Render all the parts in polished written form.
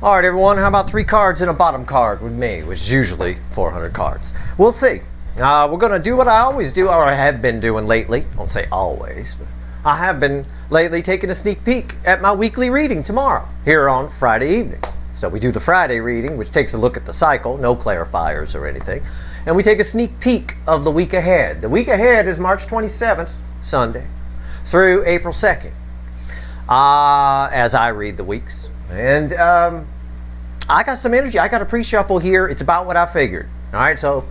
All right, everyone, how about 3 cards and a bottom card with me, which is usually 400 cards. We'll see. We're going to do what I always do, or I have been doing lately. I won't say always, but I have been lately taking a sneak peek at my weekly reading tomorrow, here on Friday evening. So we do the Friday reading, which takes a look at the cycle, no clarifiers or anything. And we take a sneak peek of the week ahead. The week ahead is March 27th, Sunday, through April 2nd, as I read the weeks. And I got some energy. I got a pre-shuffle here. It's about what I figured. All right, so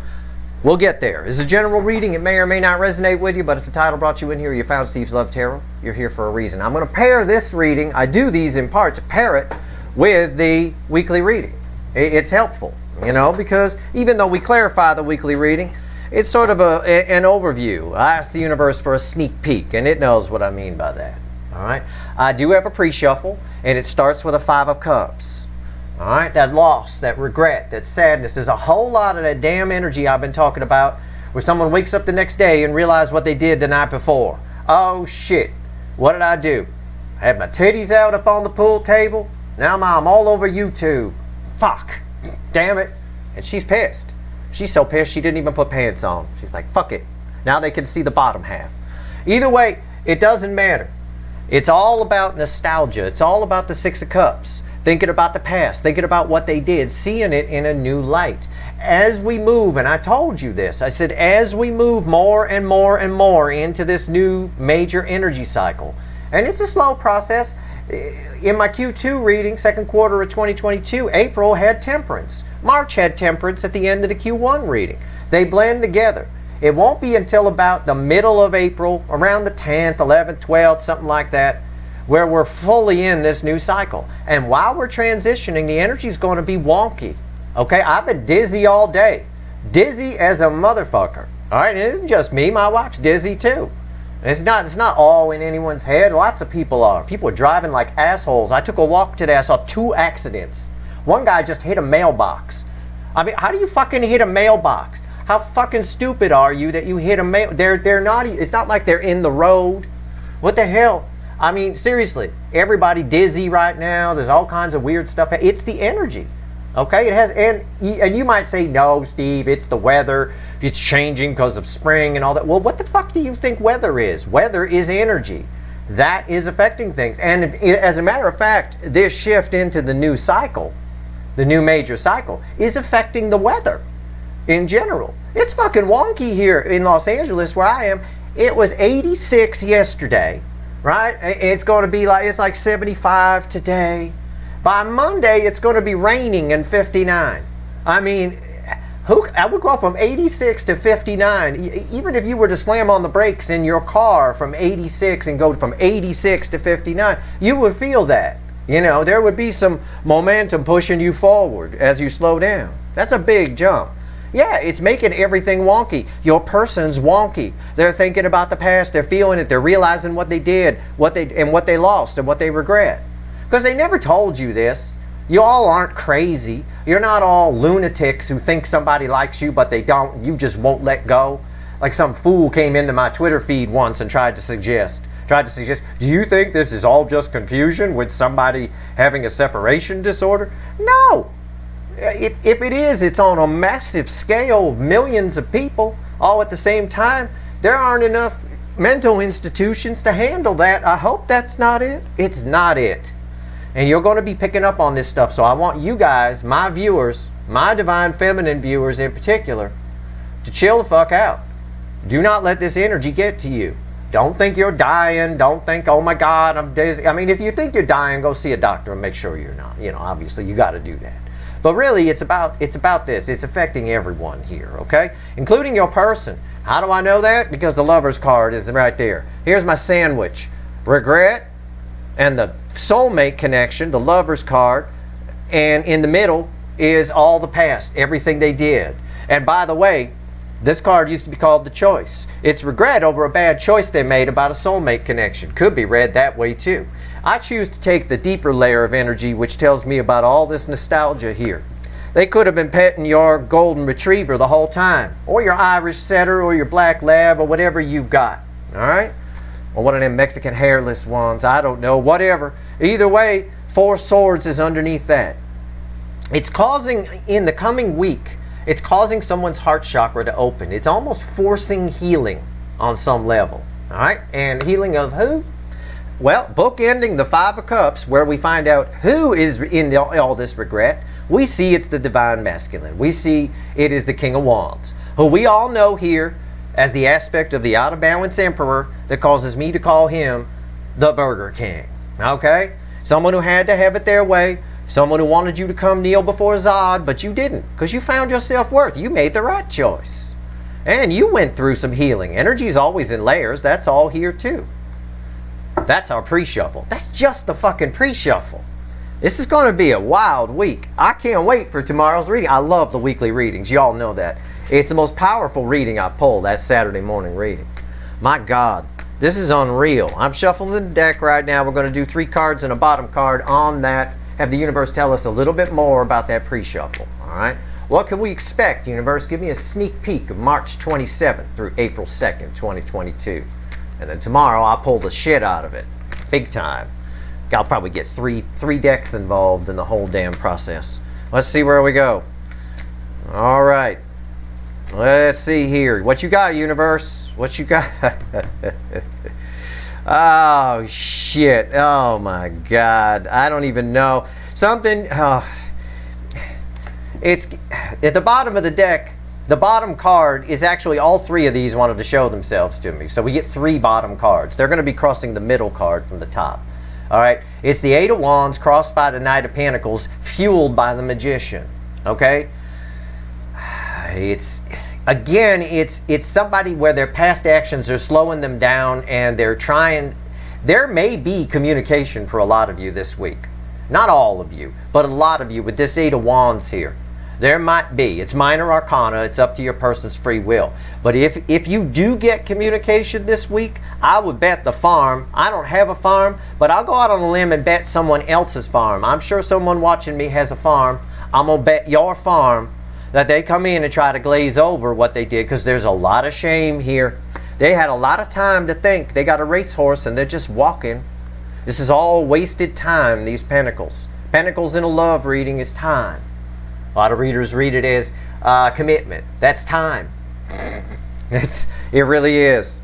we'll get there. It's a general reading. It may or may not resonate with you, but if the title brought you in here, you found Steve's Love Tarot, you're here for a reason. I'm going to pair this reading. I do these in part to pair it with the weekly reading. It's helpful, you know, because even though we clarify the weekly reading, it's sort of an overview. I asked the universe for a sneak peek, and it knows what I mean by that. All right. I do have a pre-shuffle, and it starts with a 5 of Cups. All right. That loss, that regret, that sadness. There's a whole lot of that damn energy I've been talking about where someone wakes up the next day and realizes what they did the night before. Oh, shit. What did I do? I had my titties out up on the pool table. Now I'm all over YouTube. Fuck. Damn it. And she's pissed. She's so pissed she didn't even put pants on. She's like, fuck it. Now they can see the bottom half. Either way, it doesn't matter. It's all about nostalgia. It's all about the 6 of Cups. Thinking about the past. Thinking about what they did. Seeing it in a new light. As we move, and I told you this, I said as we move more and more and more into this new major energy cycle, and it's a slow process. In my Q2 reading, second quarter of 2022, April had temperance. March had temperance at the end of the Q1 reading. They blend together. It won't be until about the middle of April, around the 10th, 11th, 12th, something like that, where we're fully in this new cycle. And while we're transitioning, the energy is going to be wonky. Okay, I've been dizzy all day. Dizzy as a motherfucker. All right, and it isn't just me. My wife's dizzy too. It's not all in anyone's head. Lots of people are. People are driving like assholes. I took a walk today. I saw 2 accidents. One guy just hit a mailbox. I mean, how do you fucking hit a mailbox? How fucking stupid are you that you hit a mail? They're not. It's not like they're in the road. What the hell? I mean, seriously. Everybody dizzy right now. There's all kinds of weird stuff. It's the energy. Okay, it has, and you might say, no, Steve, it's the weather. It's changing because of spring and all that. Well, what the fuck do you think weather is? Weather is energy. That is affecting things. And as a matter of fact, this shift into the new cycle, the new major cycle, is affecting the weather in general. It's fucking wonky here in Los Angeles where I am. It was 86 yesterday, right? It's going to be like, it's like 75 today. By Monday, it's going to be raining and 59. I mean, I would go from 86 to 59. Even if you were to slam on the brakes in your car from 86 and go from 86 to 59, you would feel that. You know, there would be some momentum pushing you forward as you slow down. That's a big jump. Yeah, it's making everything wonky. Your person's wonky. They're thinking about the past. They're feeling it. They're realizing what they did, what they lost, and what they regret. Because they never told you this. You all aren't crazy. You're not all lunatics who think somebody likes you, but they don't. You just won't let go. Like some fool came into my Twitter feed once and tried to suggest, do you think this is all just confusion with somebody having a separation disorder? No. If it is, it's on a massive scale of millions of people all at the same time. There aren't enough mental institutions to handle that. I hope that's not it. It's not it. And you're going to be picking up on this stuff. So I want you guys, my viewers, my divine feminine viewers in particular, to chill the fuck out. Do not let this energy get to you. Don't think you're dying. Don't think, oh my God, I'm dizzy. I mean, if you think you're dying, go see a doctor and make sure you're not. You know, obviously you got to do that. But really, it's about this. It's affecting everyone here, okay? Including your person. How do I know that? Because the Lover's card is right there. Here's my sandwich. Regret and the soulmate connection, the Lover's card. And in the middle is all the past, everything they did. And by the way, this card used to be called the choice. It's regret over a bad choice they made about a soulmate connection. Could be read that way too. I choose to take the deeper layer of energy, which tells me about all this nostalgia here. They could have been petting your golden retriever the whole time, or your Irish setter, or your black lab, or whatever you've got. All right? Or one of them Mexican hairless ones. I don't know. Whatever. Either way, 4 swords is underneath that. It's causing, in the coming week, it's causing someone's heart chakra to open. It's almost forcing healing on some level. All right? And healing of who? Well, bookending the Five of Cups, where we find out who is in all this regret. We see it's the divine masculine. We see it is the King of Wands, who we all know here as the aspect of the out of balance emperor that causes me to call him the Burger King. Okay? Someone who had to have it their way. Someone who wanted you to come kneel before Zod, but you didn't, because you found your self-worth. You made the right choice. And you went through some healing. Energy is always in layers. That's all here too. That's our pre-shuffle. That's just the fucking pre-shuffle. This is going to be a wild week. I can't wait for tomorrow's reading. I love the weekly readings. Y'all know that. It's the most powerful reading I pull, that Saturday morning reading. My God, this is unreal. I'm shuffling the deck right now. We're going to do 3 cards and a bottom card on that. Have the universe tell us a little bit more about that pre-shuffle. All right? What can we expect, universe? Give me a sneak peek of March 27th through April 2nd, 2022. And then tomorrow I'll pull the shit out of it. Big time. I'll probably get three decks involved in the whole damn process. Let's see where we go. All right. Let's see here. What you got, universe? What you got? Oh, shit. Oh, my God. I don't even know. Something... it's at the bottom of the deck. The bottom card is actually all 3 of these wanted to show themselves to me. So we get 3 bottom cards. They're going to be crossing the middle card from the top. All right? It's the 8 of Wands crossed by the Knight of Pentacles, fueled by the Magician. Okay? It's somebody where their past actions are slowing them down, and they're trying. There may be communication for a lot of you this week. Not all of you, but a lot of you with this 8 of Wands here. There might be. It's minor arcana. It's up to your person's free will. But if you do get communication this week, I would bet the farm. I don't have a farm, but I'll go out on a limb and bet someone else's farm. I'm sure someone watching me has a farm. I'm going to bet your farm that they come in and try to glaze over what they did, because there's a lot of shame here. They had a lot of time to think. They got a racehorse and they're just walking. This is all wasted time, these pentacles. Pentacles in a love reading is time. A lot of readers read it as commitment. That's time. It really is.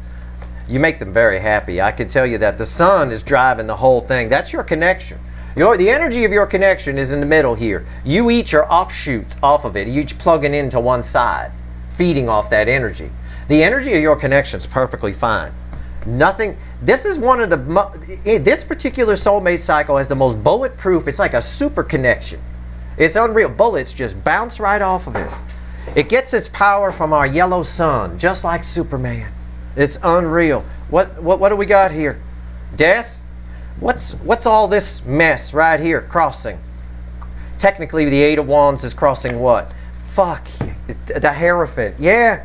You make them very happy. I can tell you that. The sun is driving the whole thing. That's your connection. The energy of your connection is in the middle here. You each are offshoots off of it. You each plugging into one side, feeding off that energy. The energy of your connection is perfectly fine. Nothing. This is one of this particular soulmate cycle has the most bulletproof. It's like a super connection. It's unreal. Bullets just bounce right off of it. It gets its power from our yellow sun, just like Superman. It's unreal. What do we got here? Death? What's all this mess right here crossing? Technically, the 8 of Wands is crossing what? Fuck. The Hierophant. Yeah.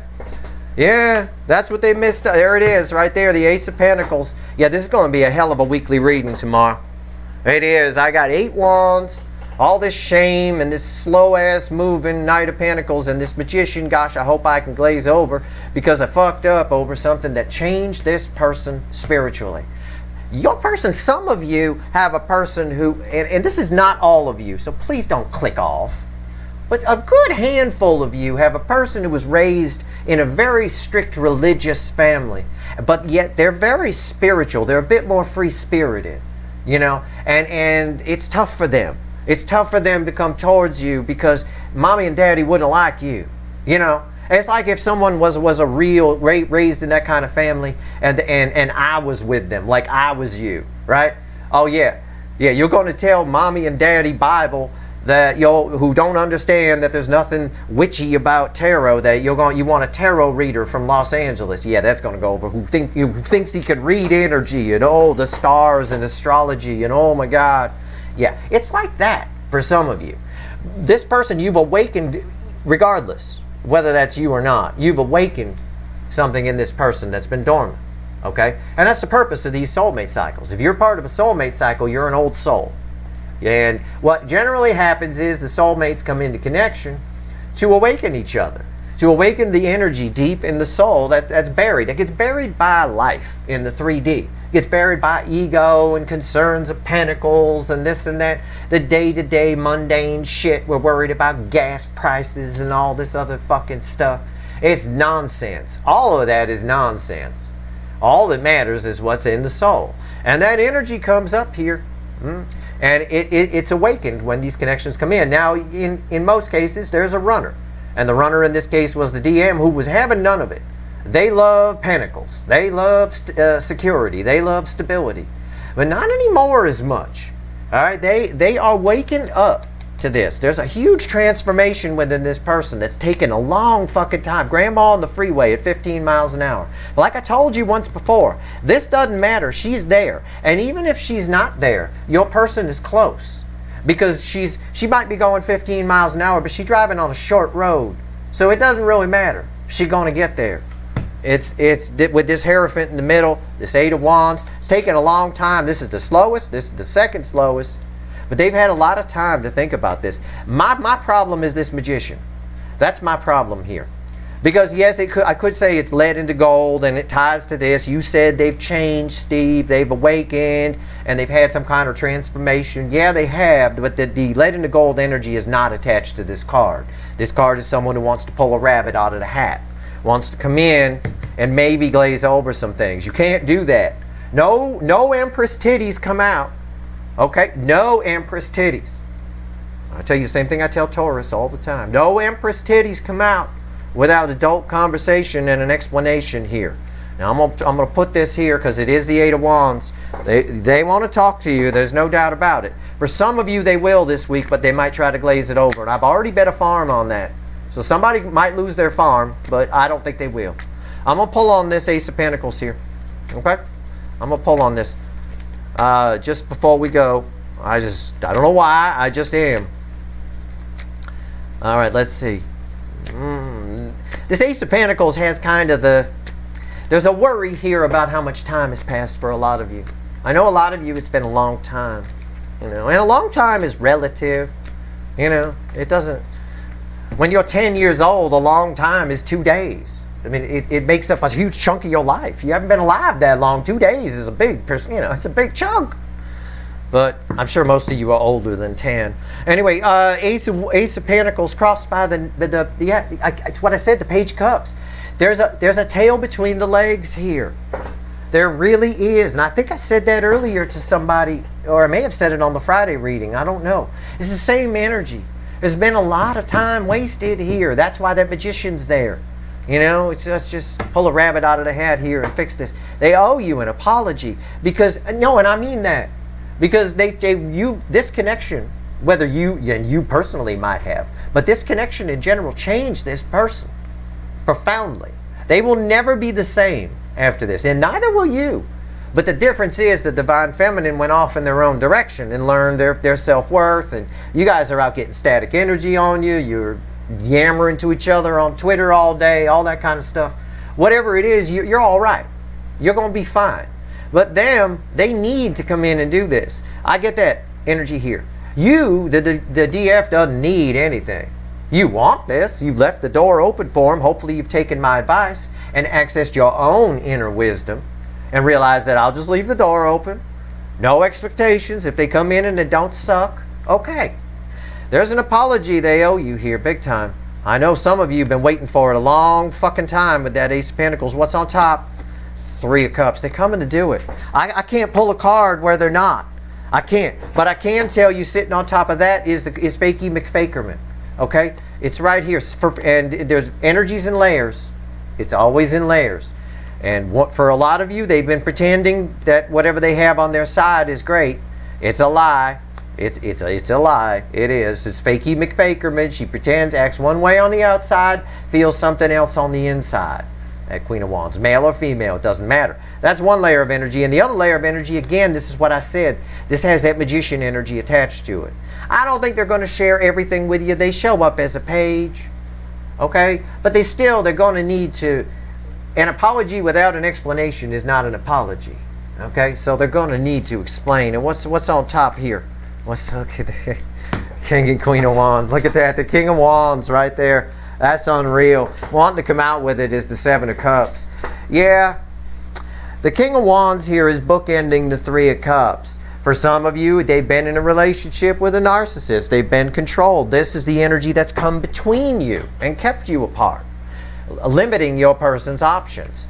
Yeah, that's what they missed. There it is, right there, the Ace of Pentacles. Yeah, this is going to be a hell of a weekly reading tomorrow. It is. I got 8 Wands, all this shame, and this slow-ass moving Knight of Pentacles, and this Magician. Gosh, I hope I can glaze over, because I fucked up over something that changed this person spiritually. Your person, some of you have a person who, and this is not all of you, so please don't click off. But a good handful of you have a person who was raised in a very strict religious family, but yet they're very spiritual. They're a bit more free-spirited, you know, and it's tough for them. It's tough for them to come towards you because mommy and daddy wouldn't like you, you know. It's like if someone was a real raised in that kind of family, and I was with them, like I was you, right? Oh yeah, you're going to tell mommy and daddy Bible that who don't understand that there's nothing witchy about tarot, that you want a tarot reader from Los Angeles. Yeah, that's going to go over. Who thinks he can read energy and the stars and astrology and oh my God. Yeah, it's like that for some of you. This person you've awakened, regardless whether that's you or not, you've awakened something in this person that's been dormant. Okay, and that's the purpose of these soulmate cycles. If you're part of a soulmate cycle, you're an old soul. And what generally happens is the soulmates come into connection to awaken each other, to awaken the energy deep in the soul that's buried. It gets buried by life in the 3D. Gets buried by ego and concerns of pentacles and this and that. The day-to-day mundane shit. We're worried about gas prices and all this other fucking stuff. It's nonsense. All of that is nonsense. All that matters is what's in the soul. And that energy comes up here. And it's awakened when these connections come in. Now, in most cases, there's a runner. And the runner in this case was the DM, who was having none of it. They love pentacles. They love security. They love stability. But not anymore as much. All right? They are waking up to this. There's a huge transformation within this person that's taken a long fucking time. Grandma on the freeway at 15 miles an hour. Like I told you once before, this doesn't matter. She's there. And even if she's not there, your person is close. Because she might be going 15 miles an hour, but she's driving on a short road. So it doesn't really matter. She's going to get there. It's with this Hierophant in the middle, this Eight of Wands. It's taken a long time. This is the slowest. This is the second slowest. But they've had a lot of time to think about this. My problem is this Magician. That's my problem here. Because yes, I could say it's led into gold and it ties to this. You said they've changed, Steve. They've awakened and they've had some kind of transformation. Yeah, they have, but the led into gold energy is not attached to this card. This card is someone who wants to pull a rabbit out of the hat. Wants to come in and maybe glaze over some things. You can't do that. No Empress titties come out. Okay? No Empress titties. I tell you the same thing I tell Taurus all the time. No Empress titties come out without adult conversation and an explanation here. Now I'm gonna put this here because it is the Eight of Wands. They want to talk to you. There's no doubt about it. For some of you, they will this week, but they might try to glaze it over. And I've already bet a farm on that. So somebody might lose their farm, but I don't think they will. I'm going to pull on this Ace of Pentacles here. Okay? I'm going to pull on this. Just before we go, I don't know why, I just am. All right, let's see. This Ace of Pentacles has kind of there's a worry here about how much time has passed for a lot of you. I know a lot of you, it's been a long time. And a long time is relative. It doesn't... When you're 10 years old, a long time is 2 days. I mean, it makes up a huge chunk of your life. You haven't been alive that long. 2 days is a big, it's a big chunk. But I'm sure most of you are older than 10. Anyway, Ace of Pentacles crossed by it's what I said, the Page of Cups. There's a tail between the legs here. There really is. And I think I said that earlier to somebody, or I may have said it on the Friday reading. I don't know. It's the same energy. There's been a lot of time wasted here. That's why that Magician's there. Let's just pull a rabbit out of the hat here and fix this. They owe you an apology. Because, no, and I mean that. Because this connection, whether you personally might have, but this connection in general changed this person profoundly. They will never be the same after this, and neither will you. But the difference is the Divine Feminine went off in their own direction and learned their self-worth, and you guys are out getting static energy on you. You're yammering to each other on Twitter all day, all that kind of stuff. Whatever it is, you're all right. You're going to be fine. But them, they need to come in and do this. I get that energy here. You, the DF, doesn't need anything. You want this. You've left the door open for them. Hopefully you've taken my advice and accessed your own inner wisdom and realized that I'll just leave the door open. No expectations. If they come in and they don't suck, okay. There's an apology they owe you here, big time. I know some of you have been waiting for it a long fucking time with that Ace of Pentacles. What's on top? Three of Cups. They're coming to do it. I can't pull a card where they're not. I can't. But I can tell you sitting on top of that is Fakey McFakerman. Okay? It's right here. And there's energies in layers. It's always in layers. And for a lot of you, they've been pretending that whatever they have on their side is great. It's a lie. It's a lie. It is. It's Fakey McFakerman. She pretends, acts one way on the outside, feels something else on the inside. That Queen of Wands, male or female, it doesn't matter. That's one layer of energy. And the other layer of energy, again, this is what I said. This has that Magician energy attached to it. I don't think they're going to share everything with you. They show up as a page. Okay? But they're going to need to... An apology without an explanation is not an apology. Okay? So they're going to need to explain. And what's on top here? Look at the King and Queen of Wands. Look at that. The King of Wands right there. That's unreal. Wanting to come out with it is the Seven of Cups. Yeah. The King of Wands here is bookending the Three of Cups. For some of you, they've been in a relationship with a narcissist. They've been controlled. This is the energy that's come between you and kept you apart, limiting your person's options.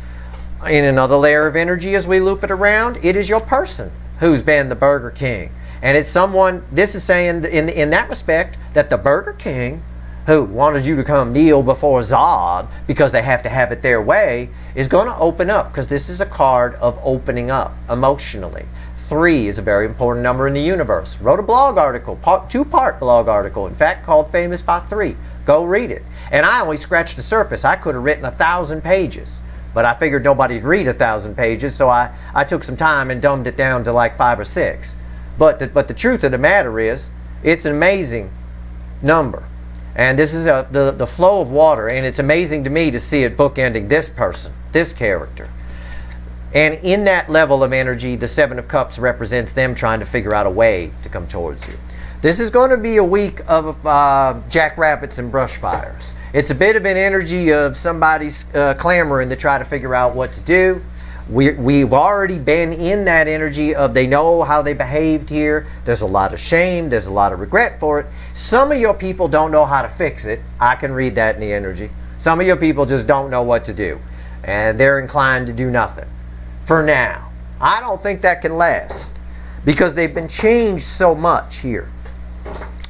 In another layer of energy, as we loop it around, it is your person who's been the Burger King. And it's someone, this is saying in that respect, that the Burger King, who wanted you to come kneel before Zod because they have to have it their way, is going to open up, because this is a card of opening up emotionally. 3 is a very important number in the universe. Wrote a blog article, two-part blog article, in fact, called Famous by 3. Go read it. And I only scratched the surface. I could have written 1,000 pages, but I figured nobody'd read 1,000 pages, so I took some time and dumbed it down to like 5 or 6. But the truth of the matter is, it's an amazing number. And this is the flow of water, and it's amazing to me to see it bookending this person, this character. And in that level of energy, the 7 of Cups represents them trying to figure out a way to come towards you. This is going to be a week of jackrabbits and brush fires. It's a bit of an energy of somebody's clamoring to try to figure out what to do. We've already been in that energy of they know how they behaved here. There's a lot of shame. There's a lot of regret for it. Some of your people don't know how to fix it. I can read that in the energy. Some of your people just don't know what to do, and they're inclined to do nothing for now. I don't think that can last, because they've been changed so much here.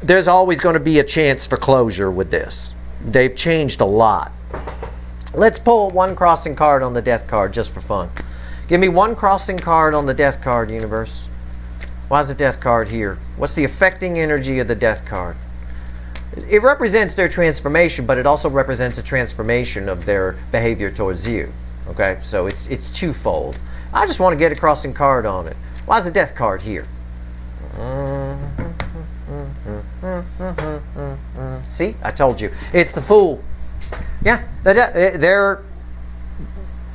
There's always going to be a chance for closure with this. They've changed a lot. Let's pull one crossing card on the death card just for fun. Give me one crossing card on the death card, universe. Why is the death card here? What's the affecting energy of the death card? It represents their transformation, but it also represents a transformation of their behavior towards you. Okay, so it's twofold. I just want to get a crossing card on it. Why is the death card here? See, I told you. It's the Fool. Yeah, they're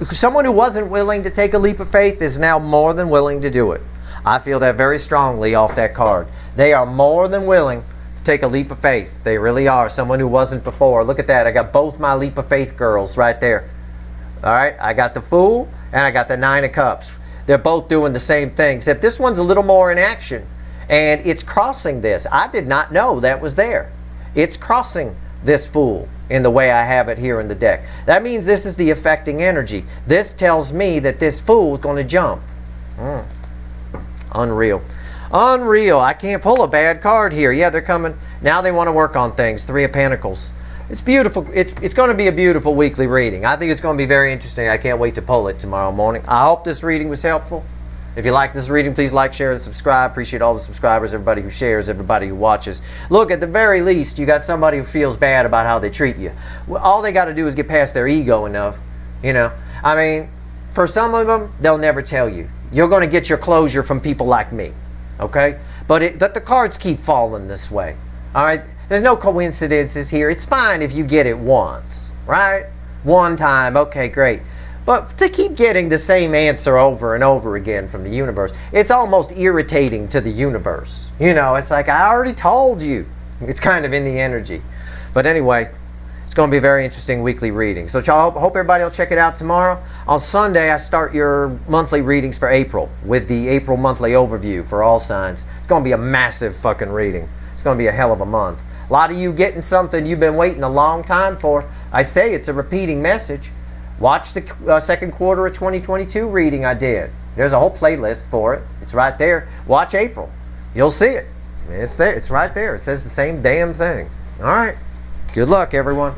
someone who wasn't willing to take a leap of faith is now more than willing to do it. I feel that very strongly off that card. They are more than willing to take a leap of faith. They really are. Someone who wasn't before. Look at that. I got both my leap of faith girls right there. All right, I got the Fool and I got the 9 of Cups. They're both doing the same thing, except this one's a little more in action, and it's crossing this. I did not know that was there. It's crossing this Fool in the way I have it here in the deck. That means this is the affecting energy. This tells me that this Fool is going to jump. Unreal. Unreal. I can't pull a bad card here. Yeah, they're coming. Now they want to work on things. 3 of Pentacles. It's beautiful. It's going to be a beautiful weekly reading. I think it's going to be very interesting. I can't wait to pull it tomorrow morning. I hope this reading was helpful. If you like this reading, please like, share, and subscribe. Appreciate all the subscribers, everybody who shares, everybody who watches. Look, at the very least, you got somebody who feels bad about how they treat you. All they got to do is get past their ego enough. You know, I mean, for some of them, they'll never tell you. You're going to get your closure from people like me, okay? But the cards keep falling this way, all right? There's no coincidences here. It's fine if you get it once, right? One time, okay, great. But to keep getting the same answer over and over again from the universe, it's almost irritating to the universe. You know, it's like, I already told you. It's kind of in the energy. But anyway, it's going to be a very interesting weekly reading. So I hope everybody will check it out tomorrow. On Sunday, I start your monthly readings for April with the April monthly overview for all signs. It's going to be a massive fucking reading. It's going to be a hell of a month. A lot of you getting something you've been waiting a long time for. I say it's a repeating message. Watch the second quarter of 2022 reading I did. There's a whole playlist for it. It's right there. Watch April. You'll see it. It's there. It's right there. It says the same damn thing. All right. Good luck, everyone.